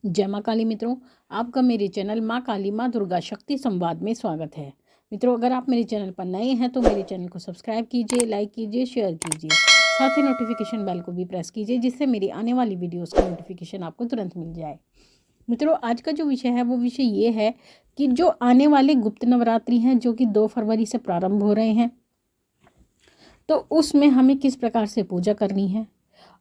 जय माँ काली मित्रों, आपका मेरे चैनल माँ काली माँ दुर्गा शक्ति संवाद में स्वागत है। मित्रों, अगर आप मेरे चैनल पर नए हैं तो मेरे चैनल को सब्सक्राइब कीजिए, लाइक कीजिए, शेयर कीजिए, साथ ही नोटिफिकेशन बेल को भी प्रेस कीजिए जिससे मेरी आने वाली वीडियोस का नोटिफिकेशन आपको तुरंत मिल जाए। मित्रों, आज का जो विषय है वो विषय ये है कि जो आने वाले गुप्त नवरात्रि हैं जो कि 2 फरवरी से प्रारंभ हो रहे हैं, तो उसमें हमें किस प्रकार से पूजा करनी है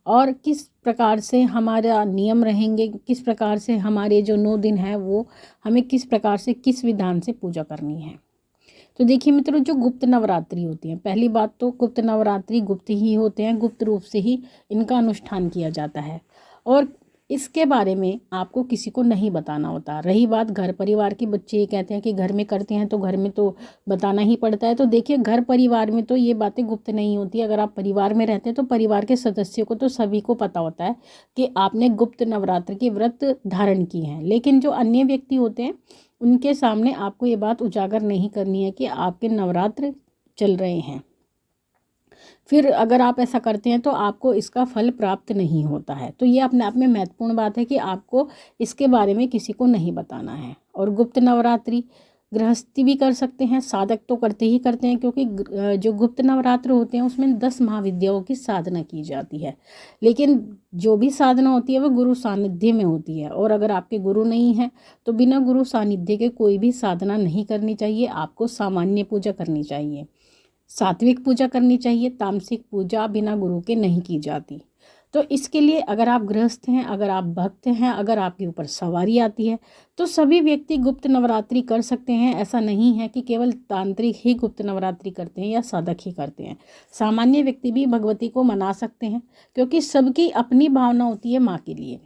और किस प्रकार से हमारा नियम रहेंगे, किस प्रकार से हमारे जो 9 दिन हैं वो हमें किस प्रकार से किस विधान से पूजा करनी है। तो देखिए मित्रों, जो गुप्त नवरात्रि होती हैं, पहली बात तो गुप्त नवरात्रि गुप्त ही होते हैं, गुप्त रूप से ही इनका अनुष्ठान किया जाता है और इसके बारे में आपको किसी को नहीं बताना होता। रही बात घर परिवार के, बच्चे ये कहते हैं कि घर में करते हैं तो घर में तो बताना ही पड़ता है। तो देखिए, घर परिवार में तो ये बातें गुप्त नहीं होती। अगर आप परिवार में रहते हैं तो परिवार के सदस्यों को तो सभी को पता होता है कि आपने गुप्त नवरात्र के व्रत धारण किए हैं। लेकिन जो अन्य व्यक्ति होते हैं उनके सामने आपको ये बात उजागर नहीं करनी है कि आपके नवरात्र चल रहे हैं। फिर अगर आप ऐसा करते हैं तो आपको इसका फल प्राप्त नहीं होता है। तो ये अपने आप में महत्वपूर्ण बात है कि आपको इसके बारे में किसी को नहीं बताना है। और गुप्त नवरात्रि गृहस्थी भी कर सकते हैं, साधक तो करते ही करते हैं, क्योंकि जो गुप्त नवरात्र होते हैं उसमें 10 महाविद्याओं की साधना की जाती है। लेकिन जो भी साधना होती है वो गुरु सानिध्य में होती है। और अगर आपके गुरु नहीं हैं तो बिना गुरु सानिध्य के कोई भी साधना नहीं करनी चाहिए। आपको सामान्य पूजा करनी चाहिए, सात्विक पूजा करनी चाहिए। तामसिक पूजा बिना गुरु के नहीं की जाती। तो इसके लिए अगर आप गृहस्थ हैं, अगर आप भक्त हैं, अगर आपके ऊपर सवारी आती है तो सभी व्यक्ति गुप्त नवरात्रि कर सकते हैं। ऐसा नहीं है कि केवल तांत्रिक ही गुप्त नवरात्रि करते हैं या साधक ही करते हैं। सामान्य व्यक्ति भी भगवती को मना सकते हैं, क्योंकि सबकी अपनी भावना होती है माँ के लिए।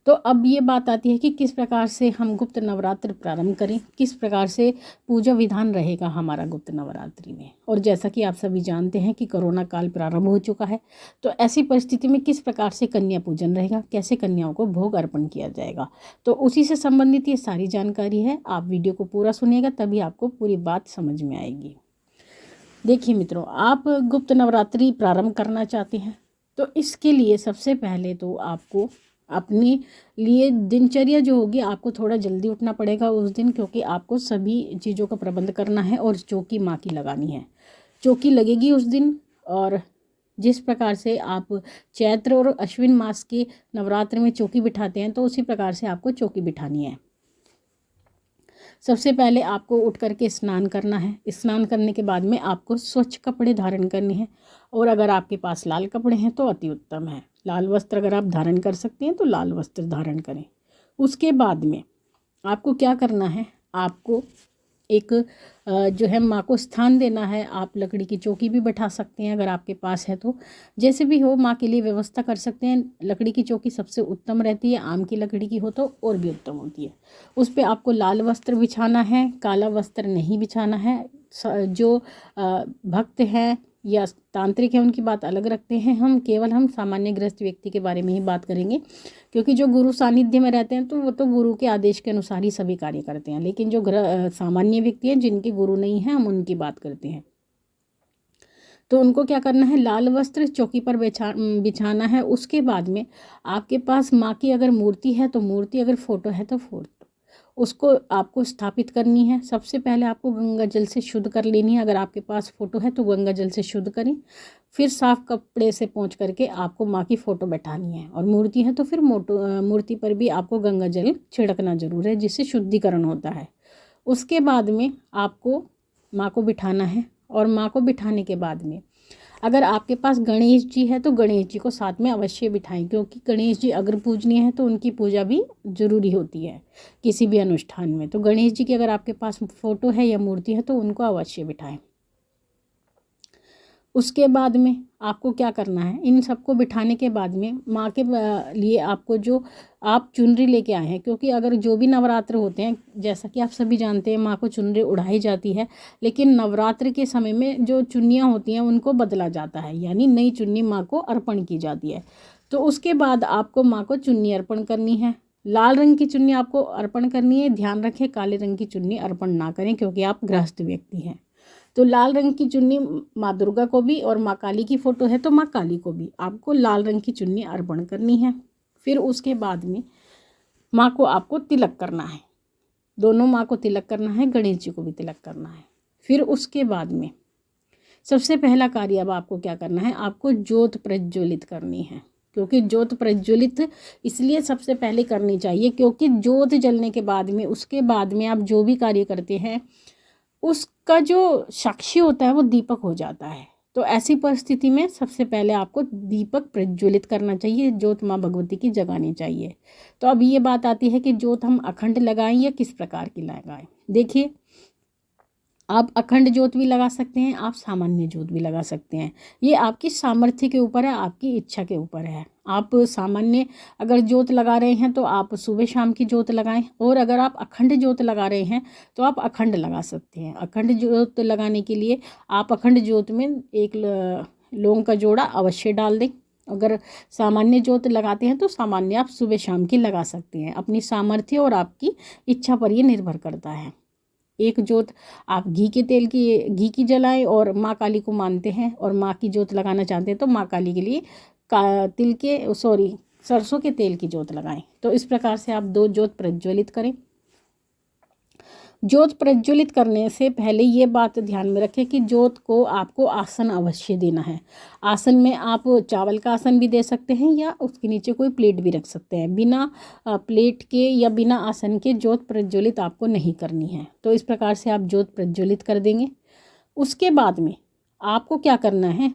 तो अब ये बात आती है कि किस प्रकार से हम गुप्त नवरात्र प्रारंभ करें, किस प्रकार से पूजा विधान रहेगा हमारा गुप्त नवरात्रि में। और जैसा कि आप सभी जानते हैं कि कोरोना काल प्रारंभ हो चुका है, तो ऐसी परिस्थिति में किस प्रकार से कन्या पूजन रहेगा, कैसे कन्याओं को भोग अर्पण किया जाएगा, तो उसी से संबंधित ये सारी जानकारी है। आप वीडियो को पूरा सुनिएगा, तभी आपको पूरी बात समझ में आएगी। देखिए मित्रों, आप गुप्त नवरात्रि प्रारंभ करना चाहते हैं तो इसके लिए सबसे पहले तो आपको अपने लिए दिनचर्या जो होगी, आपको थोड़ा जल्दी उठना पड़ेगा उस दिन, क्योंकि आपको सभी चीज़ों का प्रबंध करना है और चौकी माँ की लगानी है। चौकी लगेगी उस दिन। और जिस प्रकार से आप चैत्र और अश्विन मास के नवरात्र में चौकी बिठाते हैं तो उसी प्रकार से आपको चौकी बिठानी है। सबसे पहले आपको उठ करके स्नान करना है। स्नान करने के बाद में आपको स्वच्छ कपड़े धारण करने हैं, और अगर आपके पास लाल कपड़े हैं तो अति उत्तम है। लाल वस्त्र अगर आप धारण कर सकते हैं तो लाल वस्त्र धारण करें। उसके बाद में आपको क्या करना है, आपको एक जो है माँ को स्थान देना है। आप लकड़ी की चौकी भी बैठा सकते हैं अगर आपके पास है तो, जैसे भी हो माँ के लिए व्यवस्था कर सकते हैं। लकड़ी की चौकी सबसे उत्तम रहती है, आम की लकड़ी की हो तो और भी उत्तम होती है। उस पर आपको लाल वस्त्र बिछाना है, काला वस्त्र नहीं बिछाना है। जो भक्त हैं या तांत्रिक हैं उनकी बात अलग रखते हैं, हम सामान्य गृहस्थ व्यक्ति के बारे में ही बात करेंगे, क्योंकि जो गुरु सानिध्य में रहते हैं तो वो तो गुरु के आदेश के अनुसार ही सभी कार्य करते हैं। लेकिन जो सामान्य व्यक्ति हैं जिनके गुरु नहीं हैं, हम उनकी बात करते हैं। तो उनको क्या करना है, लाल वस्त्र चौकी पर बिछाना है। उसके बाद में आपके पास माँ की अगर मूर्ति है तो मूर्ति, अगर फोटो है तो फोटो, उसको आपको स्थापित करनी है। सबसे पहले आपको गंगा जल से शुद्ध कर लेनी है। अगर आपके पास फ़ोटो है तो गंगा जल से शुद्ध करें, फिर साफ़ कपड़े से पोंछ करके आपको माँ की फ़ोटो बैठानी है। और मूर्ति है तो फिर मूर्ति पर भी आपको गंगा जल छिड़कना जरूर है, जिससे शुद्धिकरण होता है। उसके बाद में आपको माँ को बिठाना है, और माँ को बिठाने के बाद में अगर आपके पास गणेश जी है तो गणेश जी को साथ में अवश्य बिठाएं, क्योंकि गणेश जी अगर पूजनीय है तो उनकी पूजा भी जरूरी होती है किसी भी अनुष्ठान में। तो गणेश जी की अगर आपके पास फोटो है या मूर्ति है तो उनको अवश्य बिठाएं। उसके बाद में आपको क्या करना है, इन सबको बिठाने के बाद में माँ के लिए आपको जो आप चुनरी लेके आए हैं, क्योंकि अगर जो भी नवरात्र होते हैं, जैसा कि आप सभी जानते हैं, माँ को चुनरी उड़ाई जाती है। लेकिन नवरात्र के समय में जो चुन्नियाँ होती हैं उनको बदला जाता है, यानी नई चुन्नी माँ को अर्पण की जाती है। तो उसके बाद आपको माँ को चुन्नी अर्पण करनी है। लाल रंग की चुन्नी आपको अर्पण करनी है। ध्यान रखें, काले रंग की चुन्नी अर्पण ना करें, क्योंकि आप गृहस्थ व्यक्ति हैं। तो लाल रंग की चुन्नी माँ दुर्गा को भी, और माँ काली की फ़ोटो है तो माँ काली को भी आपको लाल रंग की चुन्नी अर्पण करनी है। फिर उसके बाद में माँ को आपको तिलक करना है, दोनों माँ को तिलक करना है, गणेश जी को भी तिलक करना है। फिर उसके बाद में सबसे पहला कार्य अब आपको क्या करना है, आपको ज्योत प्रज्वलित करनी है। क्योंकि ज्योत प्रज्वलित इसलिए सबसे पहले करनी चाहिए क्योंकि ज्योत जलने के बाद में, उसके बाद में आप जो भी कार्य करते हैं उसका जो साक्षी होता है वो दीपक हो जाता है। तो ऐसी परिस्थिति में सबसे पहले आपको दीपक प्रज्वलित करना चाहिए, ज्योत माँ भगवती की जगानी चाहिए। तो अब ये बात आती है कि ज्योत हम अखंड लगाएं या किस प्रकार की लगाएं। देखिए, आप अखंड ज्योत भी लगा सकते हैं, आप सामान्य ज्योत भी लगा सकते हैं। ये आपकी सामर्थ्य के ऊपर है, आपकी इच्छा के ऊपर है। आप सामान्य अगर ज्योत लगा रहे हैं तो आप सुबह शाम की ज्योत लगाएं, और अगर आप अखंड ज्योत लगा रहे हैं तो आप अखंड लगा सकते हैं। अखंड ज्योत लगाने के लिए आप अखंड ज्योत में एक लौंग का जोड़ा अवश्य डाल दें। अगर सामान्य ज्योत लगाते हैं तो सामान्य आप सुबह शाम की लगा सकते हैं। अपनी सामर्थ्य और आपकी इच्छा पर ये निर्भर करता है। एक ज्योत आप घी की जलाएं और माँ काली को मानते हैं और माँ की ज्योत लगाना चाहते हैं तो माँ काली के लिए सरसों के तेल की ज्योत लगाएं। तो इस प्रकार से आप 2 ज्योत प्रज्वलित करें। ज्योत प्रज्वलित करने से पहले ये बात ध्यान में रखें कि ज्योत को आपको आसन अवश्य देना है। आसन में आप चावल का आसन भी दे सकते हैं या उसके नीचे कोई प्लेट भी रख सकते हैं। बिना प्लेट के या बिना आसन के ज्योत प्रज्वलित आपको नहीं करनी है। तो इस प्रकार से आप ज्योत प्रज्वलित कर देंगे। उसके बाद में आपको क्या करना है,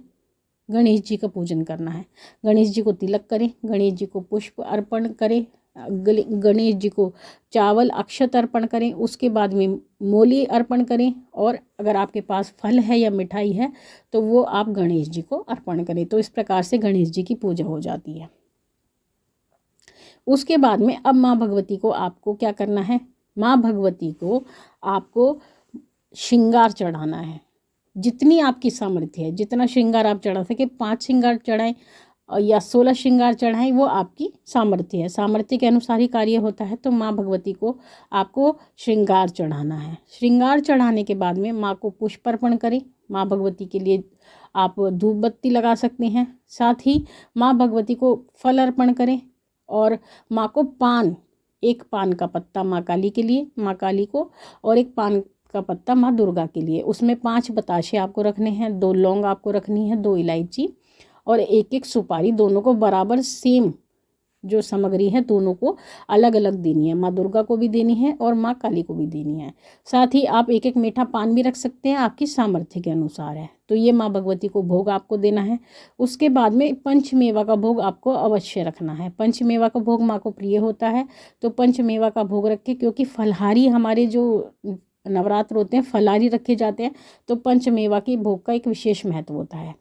गणेश जी का पूजन करना है। गणेश जी को तिलक करें, गणेश जी को पुष्प अर्पण करें, गणेश जी को चावल अक्षत अर्पण करें, उसके बाद में मोली अर्पण करें, और अगर आपके पास फल है या मिठाई है तो वो आप गणेश जी को अर्पण करें। तो इस प्रकार से गणेश जी की पूजा हो जाती है। उसके बाद में अब माँ भगवती को आपको क्या करना है, माँ भगवती को आपको श्रृंगार चढ़ाना है। जितनी आपकी सामर्थ्य है, जितना श्रृंगार आप चढ़ा सके, 5 श्रृंगार चढ़ाएं या 16 श्रृंगार चढ़ाएं, वो आपकी सामर्थ्य है। सामर्थ्य के अनुसार ही कार्य होता है। तो माँ भगवती को आपको श्रृंगार चढ़ाना है। श्रृंगार चढ़ाने के बाद में माँ को पुष्प अर्पण करें। माँ भगवती के लिए आप धूप बत्ती लगा सकते हैं। साथ ही माँ भगवती को फल अर्पण करें और माँ को एक पान का पत्ता माँ काली के लिए, माँ काली को, और एक पान का पत्ता माँ दुर्गा के लिए। उसमें 5 बताशे आपको रखने हैं, 2 लौंग आपको रखनी है, 2 इलायची और एक सुपारी। दोनों को बराबर सेम जो सामग्री है दोनों को अलग अलग देनी है। माँ दुर्गा को भी देनी है और माँ काली को भी देनी है। साथ ही आप एक मीठा पान भी रख सकते हैं, आपकी सामर्थ्य के अनुसार है। तो ये माँ भगवती को भोग आपको देना है। उसके बाद में पंचमेवा का भोग आपको अवश्य रखना है। पंचमेवा का भोग माँ को प्रिय होता है, तो पंचमेवा का भोग रखें, क्योंकि फलहारी हमारे जो नवरात्र होते हैं फलहारी रखे जाते हैं, तो पंचमेवा के भोग का एक विशेष महत्व होता है।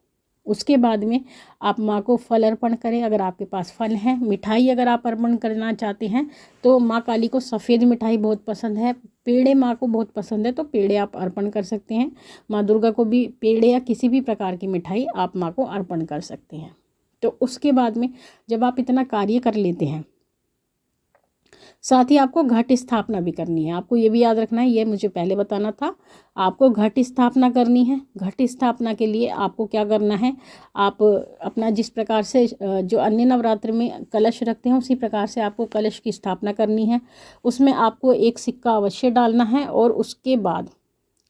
उसके बाद में आप माँ को फल अर्पण करें, अगर आपके पास फल है। मिठाई अगर आप अर्पण करना चाहते हैं तो माँ काली को सफ़ेद मिठाई बहुत पसंद है, पेड़े माँ को बहुत पसंद है, तो पेड़े आप अर्पण कर सकते हैं। माँ दुर्गा को भी पेड़े या किसी भी प्रकार की मिठाई आप माँ को अर्पण कर सकते हैं। तो उसके बाद में जब आप इतना कार्य कर लेते हैं, साथ ही आपको घट स्थापना भी करनी है। आपको ये भी याद रखना है, ये मुझे पहले बताना था, आपको घट स्थापना करनी है। घट स्थापना के लिए आपको क्या करना है, आप अपना जिस प्रकार से जो अन्य नवरात्र में कलश रखते हैं उसी प्रकार से आपको कलश की स्थापना करनी है। उसमें आपको एक सिक्का अवश्य डालना है और उसके बाद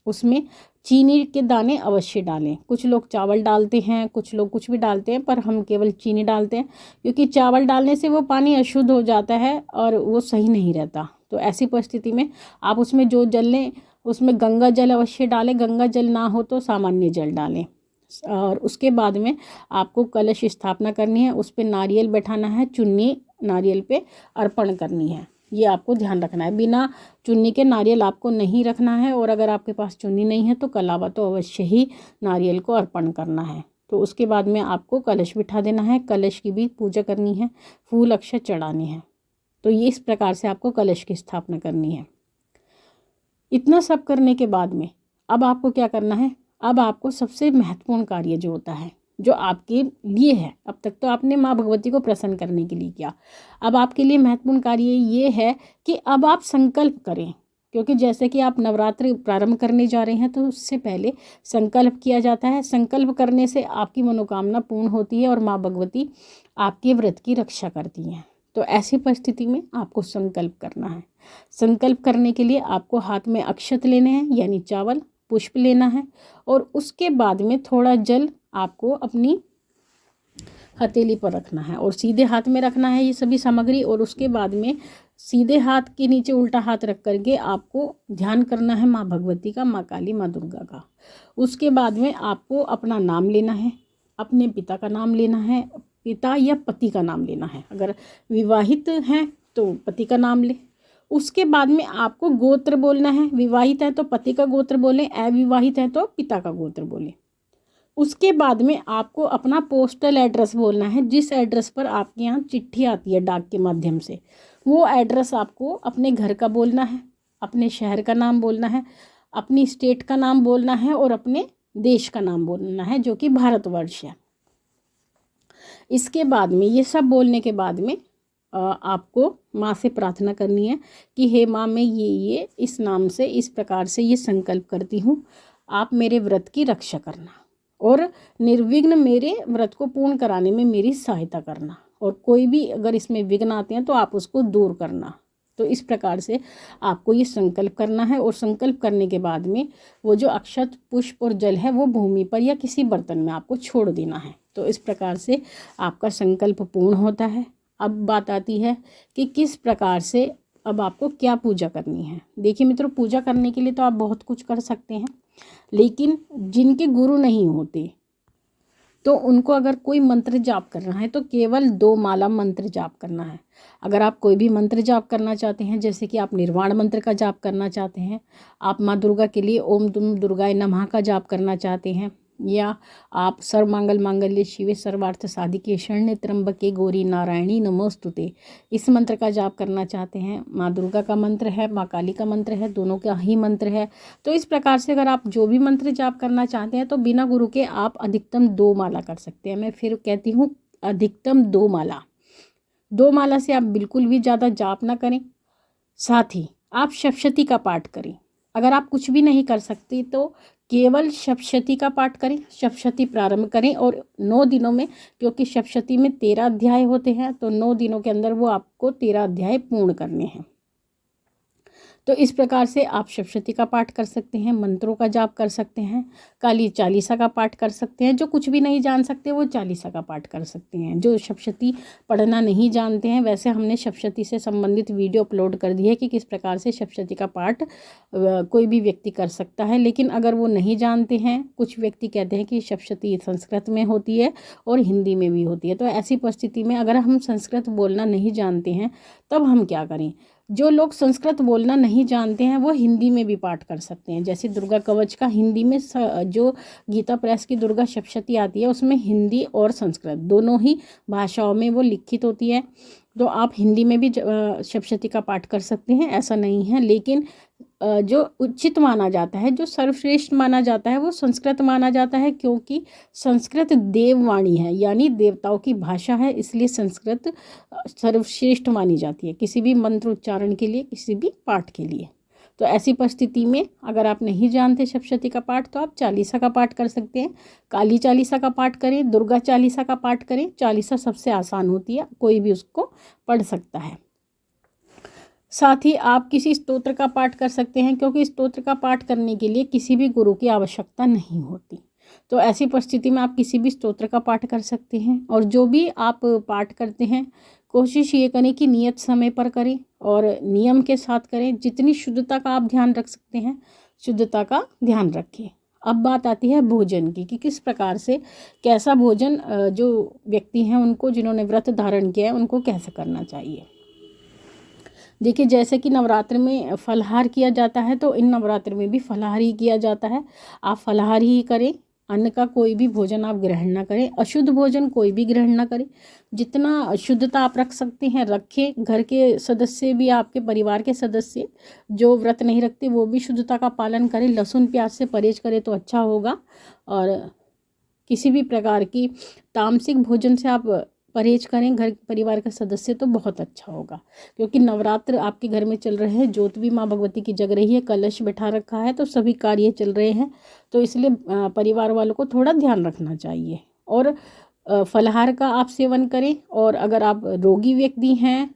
उसमें चीनी के दाने अवश्य डालें। कुछ लोग चावल डालते हैं, कुछ लोग कुछ भी डालते हैं, पर हम केवल चीनी डालते हैं, क्योंकि चावल डालने से वो पानी अशुद्ध हो जाता है और वो सही नहीं रहता। तो ऐसी परिस्थिति में आप उसमें जो जल लें उसमें गंगा जल अवश्य डालें, गंगा जल ना हो तो सामान्य जल डालें। और उसके बाद में आपको कलश स्थापना करनी है, उस पर नारियल बैठाना है, चुन्नी नारियल पे अर्पण करनी है। ये आपको ध्यान रखना है, बिना चुन्नी के नारियल आपको नहीं रखना है, और अगर आपके पास चुन्नी नहीं है तो कलावा तो अवश्य ही नारियल को अर्पण करना है। तो उसके बाद में आपको कलश बिठा देना है, कलश की भी पूजा करनी है, फूल अक्षत चढ़ाने हैं। तो ये इस प्रकार से आपको कलश की स्थापना करनी है। इतना सब करने के बाद में अब आपको क्या करना है, अब आपको सबसे महत्वपूर्ण कार्य जो होता है जो आपके लिए है, अब तक तो आपने माँ भगवती को प्रसन्न करने के लिए किया, अब आपके लिए महत्वपूर्ण कार्य ये है कि अब आप संकल्प करें। क्योंकि जैसे कि आप नवरात्रि प्रारंभ करने जा रहे हैं तो उससे पहले संकल्प किया जाता है। संकल्प करने से आपकी मनोकामना पूर्ण होती है और माँ भगवती आपके व्रत की रक्षा करती हैं। तो ऐसी परिस्थिति में आपको संकल्प करना है। संकल्प करने के लिए आपको हाथ में अक्षत लेने हैं यानी चावल, पुष्प लेना है और उसके बाद में थोड़ा जल आपको अपनी हथेली पर रखना है और सीधे हाथ में रखना है ये सभी सामग्री। और उसके बाद में सीधे हाथ के नीचे उल्टा हाथ रख करके आपको ध्यान करना है माँ भगवती का, माँ काली, माँ दुर्गा का। उसके बाद में आपको अपना नाम लेना है, अपने पिता का नाम लेना है, पिता या पति का नाम लेना है। अगर विवाहित हैं तो पति का नाम ले। उसके बाद में आपको गोत्र बोलना है, विवाहित है तो पति का गोत्र बोलें, अविवाहित है तो पिता का गोत्र बोलें। उसके बाद में आपको अपना पोस्टल एड्रेस बोलना है, जिस एड्रेस पर आपके यहाँ चिट्ठी आती है डाक के माध्यम से, वो एड्रेस आपको अपने घर का बोलना है, अपने शहर का नाम बोलना है, अपनी स्टेट का नाम बोलना है और अपने देश का नाम बोलना है जो कि भारतवर्ष है। इसके बाद में ये सब बोलने के बाद में आपको माँ से प्रार्थना करनी है कि हे माँ, मैं ये इस नाम से इस प्रकार से ये संकल्प करती हूँ, आप मेरे व्रत की रक्षा करना और निर्विघ्न मेरे व्रत को पूर्ण कराने में मेरी सहायता करना, और कोई भी अगर इसमें विघ्न आते हैं तो आप उसको दूर करना। तो इस प्रकार से आपको ये संकल्प करना है और संकल्प करने के बाद में वो जो अक्षत, पुष्प और जल है वो भूमि पर या किसी बर्तन में आपको छोड़ देना है। तो इस प्रकार से आपका संकल्प पूर्ण होता है। अब बात आती है कि किस प्रकार से अब आपको क्या पूजा करनी है। देखिए मित्रों, पूजा करने के लिए तो आप बहुत कुछ कर सकते हैं, लेकिन जिनके गुरु नहीं होते तो उनको अगर कोई मंत्र जाप करना है तो केवल 2 माला मंत्र जाप करना है। अगर आप कोई भी मंत्र जाप करना चाहते हैं, जैसे कि आप निर्वाण मंत्र का जाप करना चाहते हैं, आप माँ दुर्गा के लिए ओम दुम दुर्गाय नमः का जाप करना चाहते हैं, या आप सर्वमंगल मांगल्ये शिवे सर्वार्थ साधिके शरण्ये त्र्यंबके गौरी नारायणी नमोस्तुते, इस मंत्र का जाप करना चाहते हैं, माँ दुर्गा का मंत्र है, माँ काली का मंत्र है, दोनों का ही मंत्र है। तो इस प्रकार से अगर आप जो भी मंत्र जाप करना चाहते हैं तो बिना गुरु के आप अधिकतम 2 माला कर सकते हैं। मैं फिर कहती हूँ अधिकतम 2 माला। 2 माला से आप बिल्कुल भी ज़्यादा जाप ना करें। साथ ही आप सप्तशती का पाठ करें। अगर आप कुछ भी नहीं कर सकते तो केवल सप्तशती का पाठ करें, सप्तशती प्रारंभ करें और 9 दिनों में, क्योंकि सप्तशती में 13 अध्याय होते हैं, तो 9 दिनों के अंदर वो आपको 13 अध्याय पूर्ण करने हैं। तो इस प्रकार से आप सप्तशती का पाठ कर सकते हैं, मंत्रों का जाप कर सकते हैं, काली चालीसा का पाठ कर सकते हैं। जो कुछ भी नहीं जान सकते वो चालीसा का पाठ कर सकते हैं। जो सप्तशती पढ़ना नहीं जानते हैं, वैसे हमने सप्तशती से संबंधित वीडियो अपलोड कर दी है कि किस प्रकार से सप्तशती का पाठ कोई भी व्यक्ति कर सकता है। लेकिन अगर वो नहीं जानते हैं, कुछ व्यक्ति कहते हैं कि सप्तशती संस्कृत में होती है और हिंदी में भी होती है, तो ऐसी परिस्थिति में अगर हम संस्कृत बोलना नहीं जानते हैं तब हम क्या करें। जो लोग संस्कृत बोलना नहीं जानते हैं वो हिंदी में भी पाठ कर सकते हैं। जैसे दुर्गा कवच का हिंदी में जो गीता प्रेस की दुर्गा सप्तशती आती है उसमें हिंदी और संस्कृत दोनों ही भाषाओं में वो लिखित होती है, तो आप हिंदी में भी सप्तशती का पाठ कर सकते हैं, ऐसा नहीं है। लेकिन जो उचित माना जाता है, जो सर्वश्रेष्ठ माना जाता है वो संस्कृत माना जाता है, क्योंकि संस्कृत देववाणी है यानी देवताओं की भाषा है, इसलिए संस्कृत सर्वश्रेष्ठ मानी जाती है किसी भी मंत्र उच्चारण के लिए, किसी भी पाठ के लिए। तो ऐसी परिस्थिति में अगर आप नहीं जानते सप्तशती का पाठ तो आप चालीसा का पाठ कर सकते हैं। काली चालीसा का पाठ करें, दुर्गा चालीसा का पाठ करें। चालीसा सबसे आसान होती है, कोई भी उसको पढ़ सकता है। साथ ही आप किसी स्तोत्र का पाठ कर सकते हैं, क्योंकि स्तोत्र का पाठ करने के लिए किसी भी गुरु की आवश्यकता नहीं होती। तो ऐसी परिस्थिति में आप किसी भी स्तोत्र का पाठ कर सकते हैं। और जो भी आप पाठ करते हैं कोशिश ये करें कि नियत समय पर करें और नियम के साथ करें। जितनी शुद्धता का आप ध्यान रख सकते हैं शुद्धता का ध्यान रखें। अब बात आती है भोजन की कि किस प्रकार से कैसा भोजन जो व्यक्ति हैं उनको, जिन्होंने व्रत धारण किया है, उनको कैसे करना चाहिए। देखिए, जैसे कि नवरात्र में फलाहार किया जाता है तो इन नवरात्र में भी फलाहार ही किया जाता है। आप फलाहार ही करें, अन्न का कोई भी भोजन आप ग्रहण ना करें, अशुद्ध भोजन कोई भी ग्रहण ना करें। जितना शुद्धता आप रख सकते हैं रखें। घर के सदस्य भी, आपके परिवार के सदस्य जो व्रत नहीं रखते वो भी शुद्धता का पालन करें। लहसुन प्याज से परहेज करें तो अच्छा होगा। और किसी भी प्रकार की तामसिक भोजन से आप परहेज करें घर परिवार का सदस्य तो बहुत अच्छा होगा, क्योंकि नवरात्र आपके घर में चल रहे हैं, ज्योत भी माँ भगवती की जग रही है, कलश बैठा रखा है, तो सभी कार्य चल रहे हैं, तो इसलिए परिवार वालों को थोड़ा ध्यान रखना चाहिए। और फलाहार का आप सेवन करें। और अगर आप रोगी व्यक्ति हैं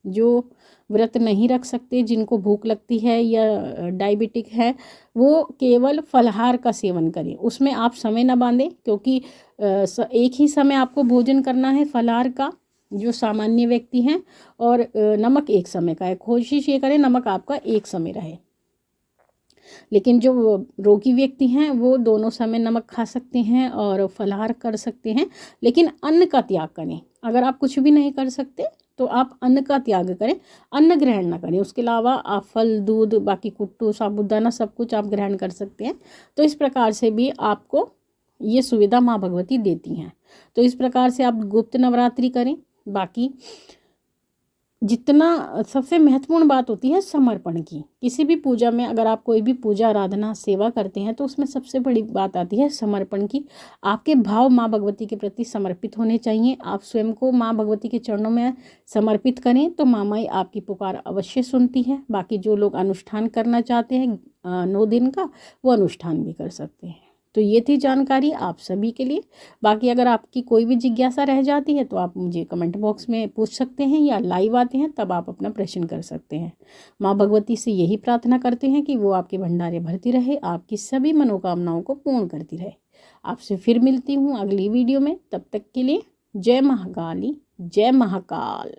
जो व्रत नहीं रख सकते, जिनको भूख लगती है या डायबिटिक है, वो केवल फलाहार का सेवन करें। उसमें आप समय ना बांधें, क्योंकि एक ही समय आपको भोजन करना है फलाहार का, जो सामान्य व्यक्ति हैं। और नमक एक समय का है, कोशिश ये करें नमक आपका एक समय रहे। लेकिन जो रोगी व्यक्ति हैं वो दोनों समय नमक खा सकते हैं और फलाहार कर सकते हैं, लेकिन अन्न का त्याग करें। अगर आप कुछ भी नहीं कर सकते तो आप अन्न का त्याग करें, अन्न ग्रहण ना करें। उसके अलावा आप फल, दूध, बाकी कुट्टू, साबूदाना सब कुछ आप ग्रहण कर सकते हैं। तो इस प्रकार से भी आपको ये सुविधा माँ भगवती देती हैं। तो इस प्रकार से आप गुप्त नवरात्रि करें। बाकी जितना सबसे महत्वपूर्ण बात होती है समर्पण की। किसी भी पूजा में अगर आप कोई भी पूजा, आराधना, सेवा करते हैं तो उसमें सबसे बड़ी बात आती है समर्पण की। आपके भाव माँ भगवती के प्रति समर्पित होने चाहिए। आप स्वयं को माँ भगवती के चरणों में समर्पित करें तो माँ माई आपकी पुकार अवश्य सुनती है। बाकी जो लोग अनुष्ठान करना चाहते हैं 9 दिन का, वो अनुष्ठान भी कर सकते हैं। तो ये थी जानकारी आप सभी के लिए। बाकी अगर आपकी कोई भी जिज्ञासा रह जाती है तो आप मुझे कमेंट बॉक्स में पूछ सकते हैं, या लाइव आते हैं तब आप अपना प्रश्न कर सकते हैं। माँ भगवती से यही प्रार्थना करते हैं कि वो आपके भंडारे भरती रहे, आपकी सभी मनोकामनाओं को पूर्ण करती रहे। आपसे फिर मिलती हूँ अगली वीडियो में। तब तक के लिए जय महाकाली, जय महाकाल।